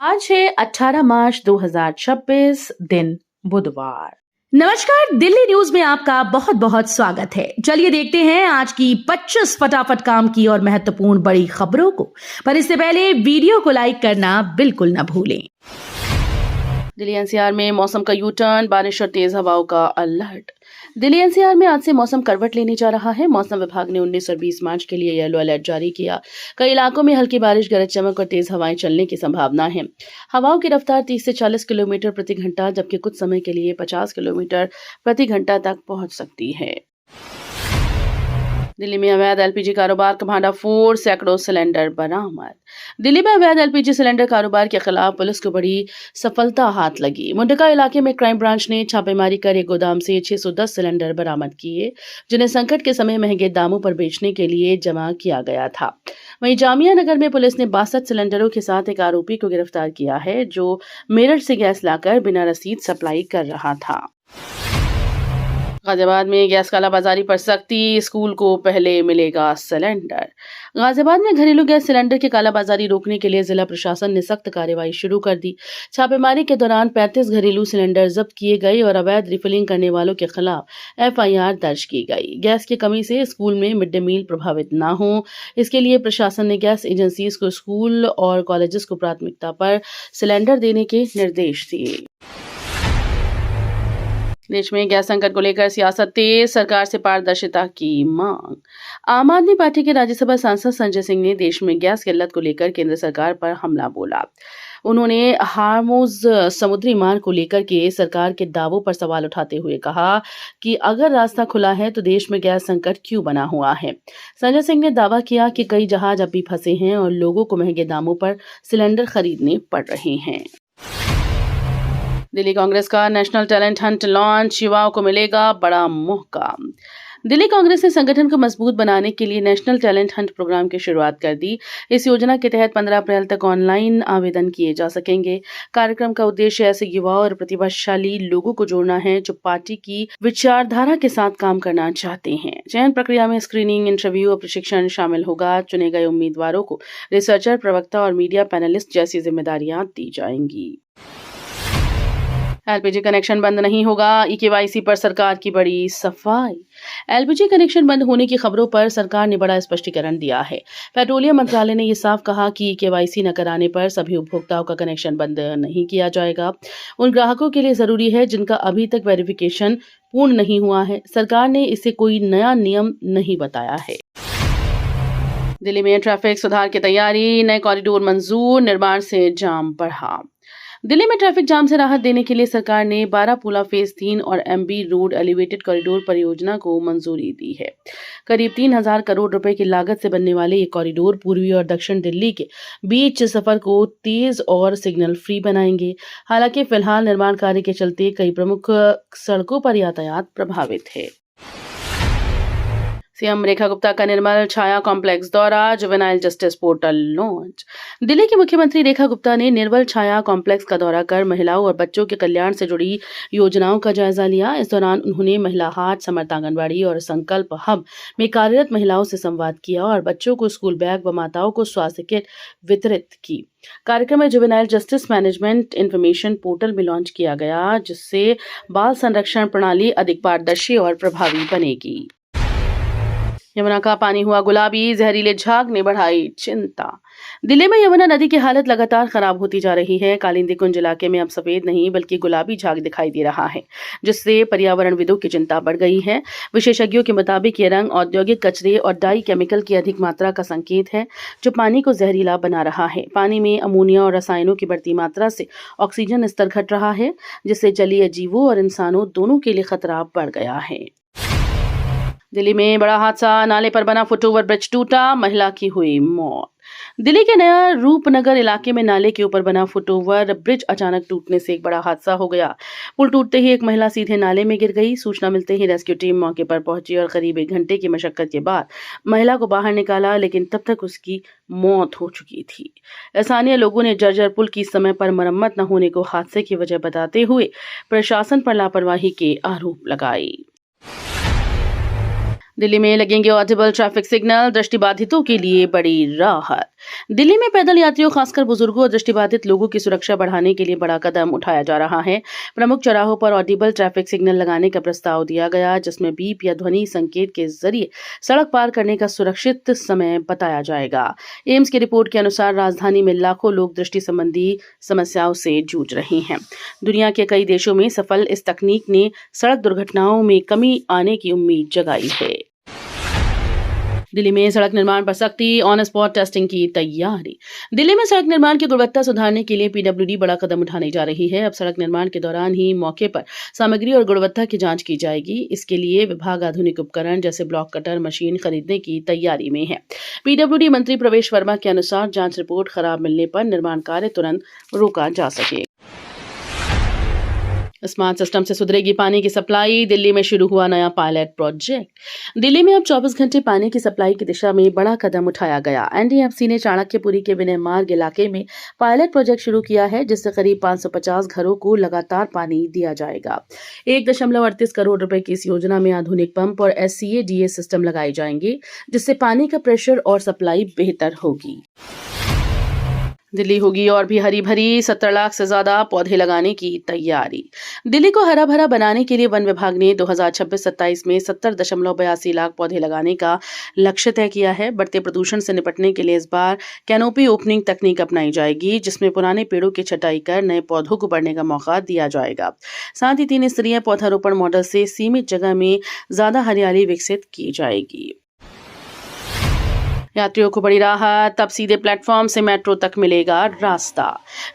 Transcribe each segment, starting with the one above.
आज है 18 मार्च 2026 दिन बुधवार। नमस्कार, दिल्ली न्यूज में आपका बहुत बहुत स्वागत है। चलिए देखते हैं आज की 25 फटाफट काम की और महत्वपूर्ण बड़ी खबरों को। पर इससे पहले वीडियो को लाइक करना बिल्कुल न भूलें। दिल्ली एनसीआर में मौसम का यू टर्न, बारिश और तेज हवाओं का अलर्ट। दिल्ली एनसीआर में आज से मौसम करवट लेने जा रहा है। मौसम विभाग ने 19 और 20 मार्च के लिए येलो अलर्ट जारी किया। कई इलाकों में हल्की बारिश, गरज चमक और तेज हवाएं चलने की संभावना है। हवाओं की रफ्तार 30 से 40 किलोमीटर प्रति घंटा, जबकि कुछ समय के लिए 50 किलोमीटर प्रति घंटा तक पहुंच सकती है। दिल्ली में अवैध एलपीजी कारोबार का भांडाफोड़, सैकड़ों सिलेंडर बरामद। दिल्ली में अवैध एलपीजी सिलेंडर कारोबार के खिलाफ पुलिस को बड़ी सफलता हाथ लगी। मुंडका इलाके में क्राइम ब्रांच ने छापेमारी कर एक गोदाम से 610 सिलेंडर बरामद किए, जिन्हें संकट के समय महंगे दामों पर बेचने के लिए जमा किया गया था। वहीं जामिया नगर में पुलिस ने 62 सिलेंडरों के साथ एक आरोपी को गिरफ्तार किया है, जो मेरठ से गैस लाकर बिना रसीद सप्लाई कर रहा था। गाजियाबाद में गैस कालाबाजारी पर सख्ती, स्कूल को पहले मिलेगा सिलेंडर। गाजियाबाद में घरेलू गैस सिलेंडर की कालाबाजारी रोकने के लिए जिला प्रशासन ने सख्त कार्रवाई शुरू कर दी। छापेमारी के दौरान 35 घरेलू सिलेंडर जब्त किए गए और अवैध रिफिलिंग करने वालों के खिलाफ एफआईआर दर्ज की गई। गैस की कमी से स्कूल में मिड डे मील प्रभावित न हो, इसके लिए प्रशासन ने गैस एजेंसीज को स्कूल और कॉलेजेस को प्राथमिकता पर सिलेंडर देने के निर्देश दिए। देश में गैस संकट को लेकर सियासत तेज, सरकार से पारदर्शिता की मांग। आम आदमी पार्टी के राज्यसभा सांसद संजय सिंह ने देश में गैस किल्लत को लेकर केंद्र सरकार पर हमला बोला। उन्होंने हार्मुज समुद्री मार्ग को लेकर के सरकार के दावों पर सवाल उठाते हुए कहा कि अगर रास्ता खुला है तो देश में गैस संकट क्यों बना हुआ है। संजय सिंह ने दावा किया कि कई जहाज अब भी फंसे हैं और लोगों को महंगे दामों पर सिलेंडर खरीदने पड़ रहे हैं। दिल्ली कांग्रेस का नेशनल टैलेंट हंट लॉन्च, युवाओं को मिलेगा बड़ा मौका। दिल्ली कांग्रेस ने संगठन को मजबूत बनाने के लिए नेशनल टैलेंट हंट प्रोग्राम की शुरुआत कर दी। इस योजना के तहत 15 अप्रैल तक ऑनलाइन आवेदन किए जा सकेंगे। कार्यक्रम का उद्देश्य ऐसे युवाओं और प्रतिभाशाली लोगों को जोड़ना है जो पार्टी की विचारधारा के साथ काम करना चाहते हैं। चयन प्रक्रिया में स्क्रीनिंग, इंटरव्यू और प्रशिक्षण शामिल होगा। चुने गए उम्मीदवारों को रिसर्चर, प्रवक्ता और मीडिया पैनलिस्ट जैसी जिम्मेदारियां दी जाएंगी। एलपीजी कनेक्शन बंद नहीं होगा, ई-केवाईसी पर सरकार की बड़ी सफाई। एलपीजी कनेक्शन बंद होने की खबरों पर सरकार ने बड़ा स्पष्टीकरण दिया है। पेट्रोलियम मंत्रालय ने ये साफ कहा कि ई-केवाईसी न कराने पर सभी उपभोक्ताओं का कनेक्शन बंद नहीं किया जाएगा। उन ग्राहकों के लिए जरूरी है जिनका अभी तक वेरिफिकेशन पूर्ण नहीं हुआ है। सरकार ने इसे कोई नया नियम नहीं बताया है। दिल्ली में ट्रैफिक सुधार की तैयारी, नए कॉरिडोर मंजूर, निर्माण से जाम बढ़ा। दिल्ली में ट्रैफिक जाम से राहत देने के लिए सरकार ने बारापुला फेज 3 और एमबी रोड एलिवेटेड कॉरिडोर परियोजना को मंजूरी दी है। करीब 3000 करोड़ रुपए की लागत से बनने वाले ये कॉरिडोर पूर्वी और दक्षिण दिल्ली के बीच सफर को तेज और सिग्नल फ्री बनाएंगे। हालांकि फिलहाल निर्माण कार्य के चलते कई प्रमुख सड़कों पर यातायात प्रभावित है। सीएम रेखा गुप्ता का निर्मल छाया कॉम्प्लेक्स दौरा, juvenile justice portal launch. Delhi की मुख्यमंत्री रेखा गुप्ता ने निर्मल छाया कॉम्प्लेक्स का दौरा कर महिलाओं और बच्चों के कल्याण से जुड़ी योजनाओं का जायजा लिया। इस दौरान उन्होंने महिला हाट, समर्थ आंगनबाड़ी और संकल्प हब में कार्यरत महिलाओं से संवाद किया और बच्चों को स्कूल बैग व माताओं को स्वास्थ्य किट वितरित की। कार्यक्रम में juvenile justice management information portal भी लॉन्च किया गया, जिससे बाल संरक्षण प्रणाली अधिक पारदर्शी और प्रभावी बनेगी। यमुना का पानी हुआ गुलाबी, जहरीले झाग ने बढ़ाई चिंता। दिल्ली में यमुना नदी की हालत लगातार खराब होती जा रही है। कालिंदी कुंज इलाके में अब सफेद नहीं बल्कि गुलाबी झाग दिखाई दे रहा है, जिससे पर्यावरणविदों की चिंता बढ़ गई है। विशेषज्ञों के मुताबिक ये रंग औद्योगिक कचरे और डाई केमिकल की अधिक मात्रा का संकेत है, जो पानी को जहरीला बना रहा है। पानी में अमोनिया और रसायनों की बढ़ती मात्रा से ऑक्सीजन स्तर घट रहा है, जिससे जलीय जीवों और इंसानों दोनों के लिए खतरा बढ़ गया है। दिल्ली में बड़ा हादसा, नाले पर बना फुटओवर ब्रिज टूटा, महिला की हुई मौत। दिल्ली के नया रूपनगर इलाके में नाले के ऊपर बना फुटओवर ब्रिज अचानक टूटने से एक बड़ा हादसा हो गया। पुल टूटते ही एक महिला सीधे नाले में गिर गई। सूचना मिलते ही रेस्क्यू टीम मौके पर पहुंची और करीब 1 घंटे की मशक्कत के बाद महिला को बाहर निकाला, लेकिन तब तक उसकी मौत हो चुकी थी। स्थानीय लोगों ने जर्जर पुल की समय पर मरम्मत न होने को हादसे की वजह बताते हुए प्रशासन पर लापरवाही के आरोप लगाए। दिल्ली में लगेंगे ऑडिबल ट्रैफिक सिग्नल, दृष्टिबाधितों के लिए बड़ी राहत। दिल्ली में पैदल यात्रियों खासकर बुजुर्गों और दृष्टिबाधित लोगों की सुरक्षा बढ़ाने के लिए बड़ा कदम उठाया जा रहा है। प्रमुख चौराहों पर ऑडिबल ट्रैफिक सिग्नल लगाने का प्रस्ताव दिया गया, जिसमें बीप या ध्वनि संकेत के जरिए सड़क पार करने का सुरक्षित समय बताया जाएगा। एम्स की रिपोर्ट के अनुसार राजधानी में लाखों लोग दृष्टि संबंधी समस्याओं से जूझ रहे हैं। दुनिया के कई देशों में सफल इस तकनीक ने सड़क दुर्घटनाओं में कमी आने की उम्मीद जगाई है। दिल्ली में सड़क निर्माण पर सख्ती, ऑन स्पॉट टेस्टिंग की तैयारी। दिल्ली में सड़क निर्माण की गुणवत्ता सुधारने के लिए पीडब्ल्यूडी बड़ा कदम उठाने जा रही है। अब सड़क निर्माण के दौरान ही मौके पर सामग्री और गुणवत्ता की जांच की जाएगी। इसके लिए विभाग आधुनिक उपकरण जैसे ब्लॉक कटर मशीन खरीदने की तैयारी में है। पीडब्ल्यूडी मंत्री प्रवेश वर्मा के अनुसार जांच रिपोर्ट खराब मिलने पर निर्माण कार्य तुरंत रोका जा सके। स्मार्ट सिस्टम से सुधरेगी पानी की सप्लाई। दिल्ली में शुरू हुआ नया पायलट प्रोजेक्ट। दिल्ली में अब 24 घंटे पानी की सप्लाई की दिशा में बड़ा कदम उठाया गया। एनडीएफसी ने चाणक्यपुरी के विनय मार्ग इलाके में पायलट प्रोजेक्ट शुरू किया है, जिससे करीब 550 घरों को लगातार पानी दिया जाएगा। 1.38 करोड़ रुपए की इस योजना में आधुनिक पंप और SCADA सिस्टम लगाए जाएंगे, जिससे पानी का प्रेशर और सप्लाई बेहतर होगी। दिल्ली होगी और भी हरी भरी। 17 लाख से ज्यादा पौधे लगाने की तैयारी। दिल्ली को हरा भरा बनाने के लिए वन विभाग ने 2026-27 में 70.82 लाख पौधे लगाने का लक्ष्य तय किया है। बढ़ते प्रदूषण से निपटने के लिए इस बार कैनोपी ओपनिंग तकनीक अपनाई जाएगी, जिसमें पुराने पेड़ों की छटाई कर नए पौधों को बढ़ने का मौका दिया जाएगा। साथ ही 3 स्तरीय पौधारोपण मॉडल से सीमित जगह में ज्यादा हरियाली विकसित की जाएगी। यात्रियों को बड़ी राहत, तब सीधे प्लेटफॉर्म से मेट्रो तक मिलेगा रास्ता।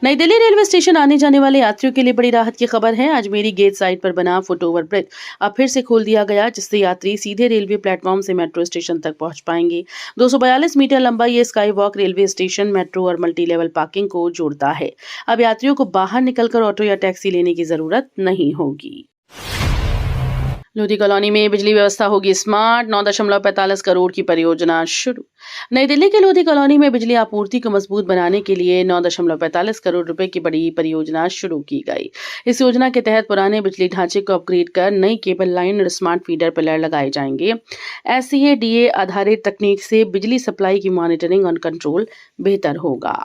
नई दिल्ली रेलवे स्टेशन आने जाने वाले यात्रियों के लिए बड़ी राहत की खबर है। अजमेरी गेट साइड पर बना फुटओवर ब्रिज अब फिर से खोल दिया गया, जिससे यात्री सीधे रेलवे प्लेटफॉर्म से मेट्रो स्टेशन तक पहुंच पाएंगे। 242 मीटर लंबा ये sky walk railway station, metro और मल्टी लेवल पार्किंग को जोड़ता है। अब यात्रियों को बाहर निकलकर ऑटो या टैक्सी लेने की जरूरत नहीं होगी। लोधी कॉलोनी में बिजली व्यवस्था होगी स्मार्ट। 9.45 करोड़ की परियोजना शुरू। नई दिल्ली के लोधी कॉलोनी में बिजली आपूर्ति को मजबूत बनाने के लिए 9.45 करोड़ रुपए की बड़ी परियोजना शुरू की गई। इस योजना के तहत पुराने बिजली ढांचे को अपग्रेड कर नई केबल लाइन और स्मार्ट फीडर पिलर लगाए जाएंगे। SCADA आधारित तकनीक से बिजली सप्लाई की मॉनिटरिंग और कंट्रोल बेहतर होगा।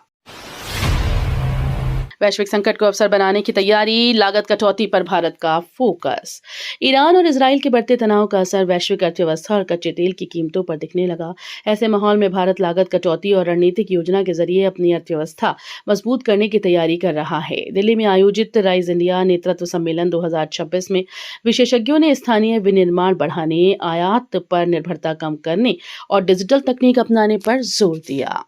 वैश्विक संकट को अवसर बनाने की तैयारी। लागत कटौती पर भारत का फोकस। ईरान और इजराइल के बढ़ते तनाव का असर वैश्विक अर्थव्यवस्था और कच्चे तेल की कीमतों पर दिखने लगा। ऐसे माहौल में भारत लागत कटौती और रणनीतिक योजना के जरिए अपनी अर्थव्यवस्था मजबूत करने की तैयारी कर रहा है। दिल्ली में आयोजित राइज इंडिया नेतृत्व सम्मेलन 2026 में विशेषज्ञों ने स्थानीय विनिर्माण बढ़ाने, आयात पर निर्भरता कम करने और डिजिटल तकनीक अपनाने पर जोर दिया।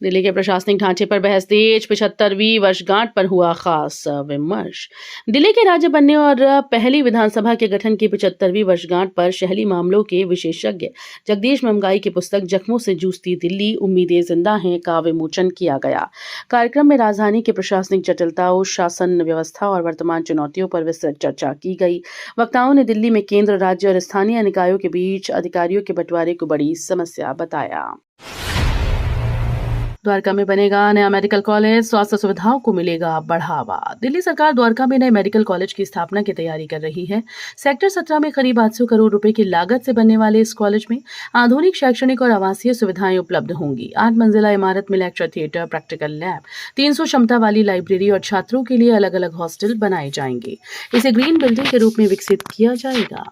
दिल्ली के प्रशासनिक ढांचे पर बहस तेज। 75वीं वर्षगांठ पर हुआ खास विमर्श। दिल्ली के राज्य बनने और पहली विधानसभा के गठन की 75वीं वर्षगांठ पर शहरी मामलों के विशेषज्ञ जगदीश ममगाई की पुस्तक जख्मों से जूझती दिल्ली, उम्मीदें जिंदा हैं का विमोचन किया गया। कार्यक्रम में राजधानी के प्रशासनिक जटिलताओं, शासन व्यवस्था और वर्तमान चुनौतियों पर विस्तृत चर्चा की गई। वक्ताओं ने दिल्ली में केंद्र, राज्य और स्थानीय निकायों के बीच अधिकारियों के बंटवारे को बड़ी समस्या बताया। द्वारका में बनेगा नया मेडिकल कॉलेज, स्वास्थ्य सुविधाओं को मिलेगा बढ़ावा। दिल्ली सरकार द्वारका में नए मेडिकल कॉलेज की स्थापना की तैयारी कर रही है। सेक्टर 17 में करीब 800 करोड़ रुपए की लागत से बनने वाले इस कॉलेज में आधुनिक शैक्षणिक और आवासीय सुविधाएं उपलब्ध होंगी। 8 मंजिला इमारत में लेक्चर थिएटर, प्रैक्टिकल लैब, 300 क्षमता वाली लाइब्रेरी और छात्रों के लिए अलग अलग हॉस्टल बनाए जाएंगे। इसे ग्रीन बिल्डिंग के रूप में विकसित किया जाएगा।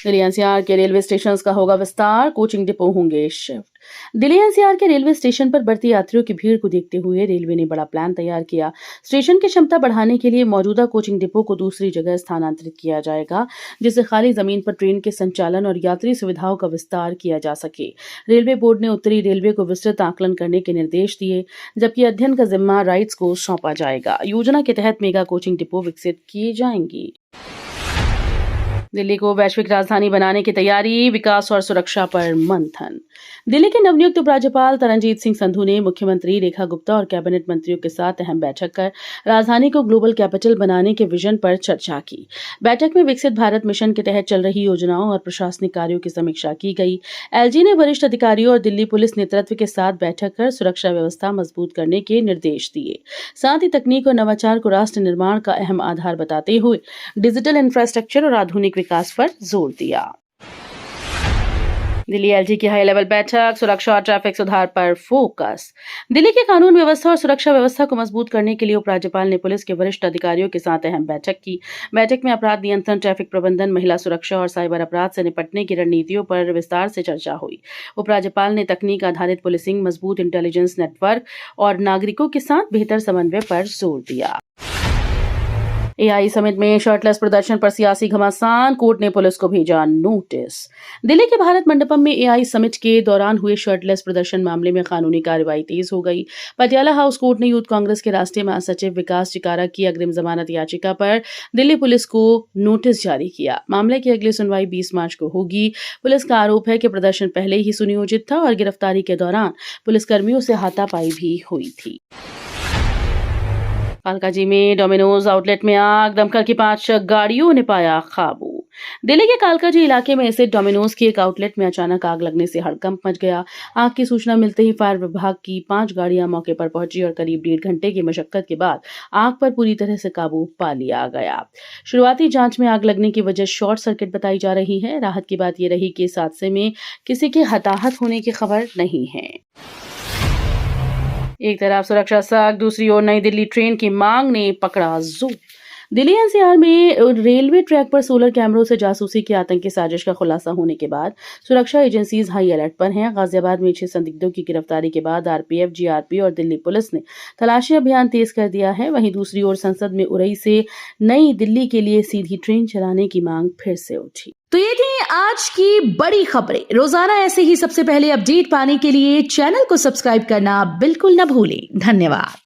दिल्ली NCR के रेलवे स्टेशन का होगा विस्तार, कोचिंग डिपो होंगे शिफ्ट। दिल्ली NCR के रेलवे स्टेशन पर बढ़ती यात्रियों की भीड़ को देखते हुए रेलवे ने बड़ा प्लान तैयार किया। स्टेशन की क्षमता बढ़ाने के लिए मौजूदा कोचिंग डिपो को दूसरी जगह स्थानांतरित किया जाएगा, जिससे खाली जमीन पर ट्रेन के संचालन और यात्री सुविधाओं का विस्तार किया जा सके। रेलवे बोर्ड ने उत्तरी रेलवे को विस्तृत आकलन करने के निर्देश दिए, जबकि अध्ययन का जिम्मा राइट्स को सौंपा जाएगा। योजना के तहत मेगा कोचिंग डिपो विकसित किए जाएंगी। दिल्ली को वैश्विक राजधानी बनाने की तैयारी, विकास और सुरक्षा पर मंथन। दिल्ली के नवनियुक्त उपराज्यपाल तरनजीत सिंह संधू ने मुख्यमंत्री रेखा गुप्ता और कैबिनेट मंत्रियों के साथ अहम बैठक कर राजधानी को ग्लोबल कैपिटल बनाने के विजन पर चर्चा की। बैठक में विकसित भारत मिशन के तहत चल रही योजनाओं और प्रशासनिक कार्यों की समीक्षा की गई। LG ने वरिष्ठ अधिकारियों और दिल्ली पुलिस नेतृत्व के साथ बैठक कर सुरक्षा व्यवस्था मजबूत करने के निर्देश दिए। साथ ही तकनीक और नवाचार को राष्ट्र निर्माण का अहम आधार बताते हुए डिजिटल इंफ्रास्ट्रक्चर और आधुनिक विकास पर जोर दिया। दिल्ली एलजी की हाई लेवल बैठक, सुरक्षा और ट्रैफिक सुधार पर फोकस। दिल्ली की कानून व्यवस्था और सुरक्षा व्यवस्था को मजबूत करने के लिए उपराज्यपाल ने पुलिस के वरिष्ठ अधिकारियों के साथ अहम बैठक की। बैठक में अपराध नियंत्रण, ट्रैफिक प्रबंधन, महिला सुरक्षा और साइबर अपराध से निपटने की रणनीतियों पर विस्तार से चर्चा हुई। उपराज्यपाल ने तकनीक आधारित पुलिसिंग, मजबूत इंटेलिजेंस नेटवर्क और नागरिकों के साथ बेहतर समन्वय पर जोर दिया। एआई समिट में शर्टलेस प्रदर्शन पर सियासी घमासान, कोर्ट ने पुलिस को भेजा नोटिस। दिल्ली के भारत मंडपम में एआई समिट के दौरान हुए शर्टलेस प्रदर्शन मामले में कानूनी कार्रवाई तेज हो गई। पटियाला हाउस कोर्ट ने यूथ कांग्रेस के राष्ट्रीय महासचिव विकास चिकारा की अग्रिम जमानत याचिका पर दिल्ली पुलिस को नोटिस जारी किया। मामले की अगली सुनवाई 20 मार्च को होगी। पुलिस का आरोप है कि प्रदर्शन पहले ही सुनियोजित था और गिरफ्तारी के दौरान पुलिसकर्मियों से हाथापाई भी हुई थी। कालकाजी में डोमिनोज आउटलेट में आग, दमकल की 5 गाड़ियों ने पाया काबू। दिल्ली के कालकाजी इलाके में स्थित डोमिनोज की एक आउटलेट में अचानक आग लगने से हड़कंप मच गया। आग की सूचना मिलते ही फायर विभाग की 5 गाड़ियां मौके पर पहुंची और करीब 1.5 घंटे की मशक्कत के बाद आग पर पूरी तरह से काबू पा लिया गया। शुरुआती जांच में आग लगने की वजह शॉर्ट सर्किट बताई जा रही है। राहत की बात यह रही कि इस हादसे में किसी के हताहत होने की खबर नहीं है। एक तरफ सुरक्षा सख्त, दूसरी ओर नई दिल्ली ट्रेन की मांग ने पकड़ा जोर। दिल्ली एनसीआर में रेलवे ट्रैक पर सोलर कैमरों से जासूसी की आतंकी साजिश का खुलासा होने के बाद सुरक्षा एजेंसीज हाई अलर्ट पर हैं। गाजियाबाद में 6 संदिग्धों की गिरफ्तारी के बाद आरपीएफ, जीआरपी और दिल्ली पुलिस ने तलाशी अभियान तेज कर दिया है। वहीं दूसरी ओर संसद में उरई से नई दिल्ली के लिए सीधी ट्रेन चलाने की मांग फिर से उठी। तो ये थी आज की बड़ी खबरें। रोजाना ऐसे ही सबसे पहले अपडेट पाने के लिए चैनल को सब्सक्राइब करना बिल्कुल न भूलें। धन्यवाद।